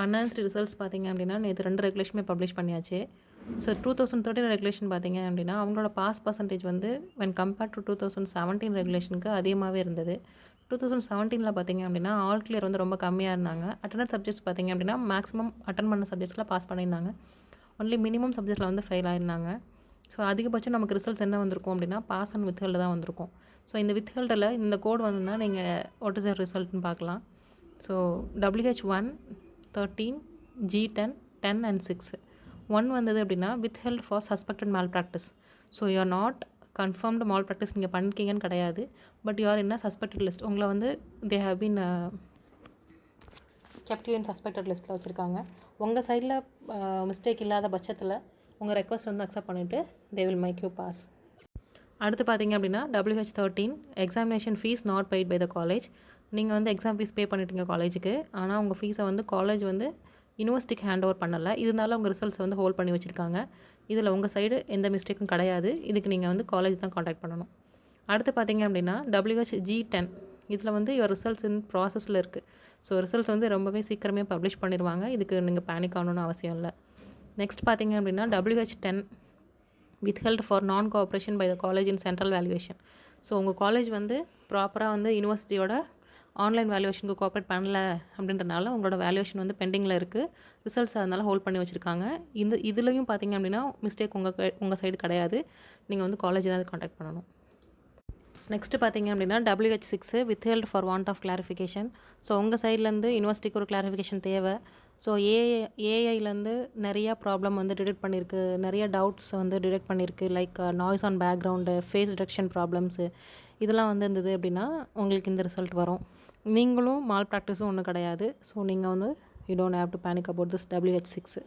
அன்அனௌன்ஸ்டு results பார்த்தீங்க அப்படின்னா நேற்று 2 ரெகுலேஷனுமே பப்ளிஷ் பண்ணியாச்சு. ஸோ 2013 ரெகுலேஷன் பார்த்தீங்க அப்படின்னா அவங்களோட பாஸ் பர்சன்டேஜ் வந்து வென் கம்பேர்ட் டு 2017 ரெகுலேஷனுக்கு அதிகமாகவே இருந்தது. 2017 பார்த்தீங்க அப்படின்னா ஆல் கிளியர் வந்து ரொம்ப கம்மியாக இருந்தாங்க. அட்டெண்டட் சப்ஜெக்ட்ஸ் பார்த்தீங்க அப்படின்னா மேக்ஸிமம் அட்டன் பண்ண சப்ஜெக்ட்ஸில் பாஸ் பண்ணியிருந்தாங்க. ஒன்லி மினிமம் சப்ஜெக்ட்டில் வந்து ஃபெயில் ஆயிருந்தாங்க. ஸோ அதிகபட்சம் நமக்கு ரிசல்ட்ஸ் என்ன வந்திருக்கும் அப்படின்னா பாஸ் அண்ட் வித்ஹெல்டு தான் வந்திருக்கும். ஸோ இந்த வித்ஹெல்டில் இந்த கோட் வந்துன்னா நீங்கள் வாட் இஸ் யர் ரிசல்ட்னு பார்க்கலாம். ஸோ WH1 13 G10 10 and 6 1 வந்தது அப்படின்னா withheld for suspected malpractice. So you are not confirmed malpractice நீங்கள் பண்ணிருக்கீங்கன்னு கிடையாது. But you are in suspected list. உங்களை வந்து they have been kept you in suspected லிஸ்ட்டில் வச்சுருக்காங்க. உங்கள் சைடில் மிஸ்டேக் இல்லாத பட்சத்தில் உங்கள் ரெக்வஸ்ட் வந்து அக்செப்ட் பண்ணிவிட்டு they will make you pass. அடுத்து பார்த்தீங்க அப்படின்னா WH13 examination fee not paid by the college. நீங்கள் வந்து எக்ஸாம் ஃபீஸ் பே பண்ணிட்டீங்க காலேஜுக்கு. ஆனால் உங்கள் ஃபீஸை வந்து காலேஜ் வந்து யூனிவர்சிட்டிக்கு ஹேண்ட் ஓவர் பண்ணலை. இதனால உங்கள் ரிசல்ட்ஸ் வந்து ஹோல்ட் பண்ணி வச்சுருக்காங்க. இதில் உங்கள் சைடு எந்த மிஸ்டேக்கும் கிடையாது. இதுக்கு நீங்கள் வந்து காலேஜ் தான் காண்டாக்ட் பண்ணணும். அடுத்து பார்த்தீங்க அப்படின்னா WH10 இதில் வந்து யுவர் ரிசல்ட்ஸ் இன் ப்ராசஸில் இருக்குது. ஸோ ரிசல்ட்ஸ் வந்து ரொம்பவே சீக்கிரமே பப்ளிஷ் பண்ணிடுவாங்க. இதுக்கு நீங்கள் பேனிக் ஆகணும்னு அவசியம் இல்லை. நெக்ஸ்ட் பார்த்தீங்க அப்படின்னா WH10 withheld for non-cooperation by the college in central valuation. So உங்கள் காலேஜ் வந்து ப்ராப்பராக வந்து யூனிவர்சிட்டியோட ஆன்லைன் வேல்யூவேஷனுக்கு கோஆப்ரேட் பண்ணல அப்படின்றனால உங்களோட வேல்யூவேஷன் வந்து பெண்டிங்கில் இருக்குது. ரிசல்ட்ஸ் அதனால் ஹோல்ட் பண்ணி வச்சுருக்காங்க. இதுலேயும் பார்த்தீங்க அப்படின்னா மிஸ்டேக் உங்கள் சைடு கிடையாது. நீங்கள் வந்து காலேஜ் தான் காண்டாக்ட் பண்ணணும். நெக்ஸ்ட்டு பார்த்தீங்க அப்படின்னா WH6 withheld for want of clarification. So உங்கள் சைட்லேருந்து யூனிவர்சிட்டிக்கு ஒரு கிளாரிஃபிகேஷன் தேவை. ஸோ ஏஐலேருந்து நிறையா ப்ராப்ளம் வந்து டிடெக்ட் பண்ணியிருக்கு. நிறைய டவுட்ஸ் வந்து டிடெக்ட் பண்ணியிருக்கு. Like noise on background, face detection problems இதெல்லாம் வந்து இருந்தது அப்படின்னா உங்களுக்கு இந்த ரிசல்ட் வரும். நீங்களும் மால் ப்ராக்டிஸும் ஒன்றும் கிடையாது. ஸோ நீங்கள் வந்து you don't have to panic about this WH6.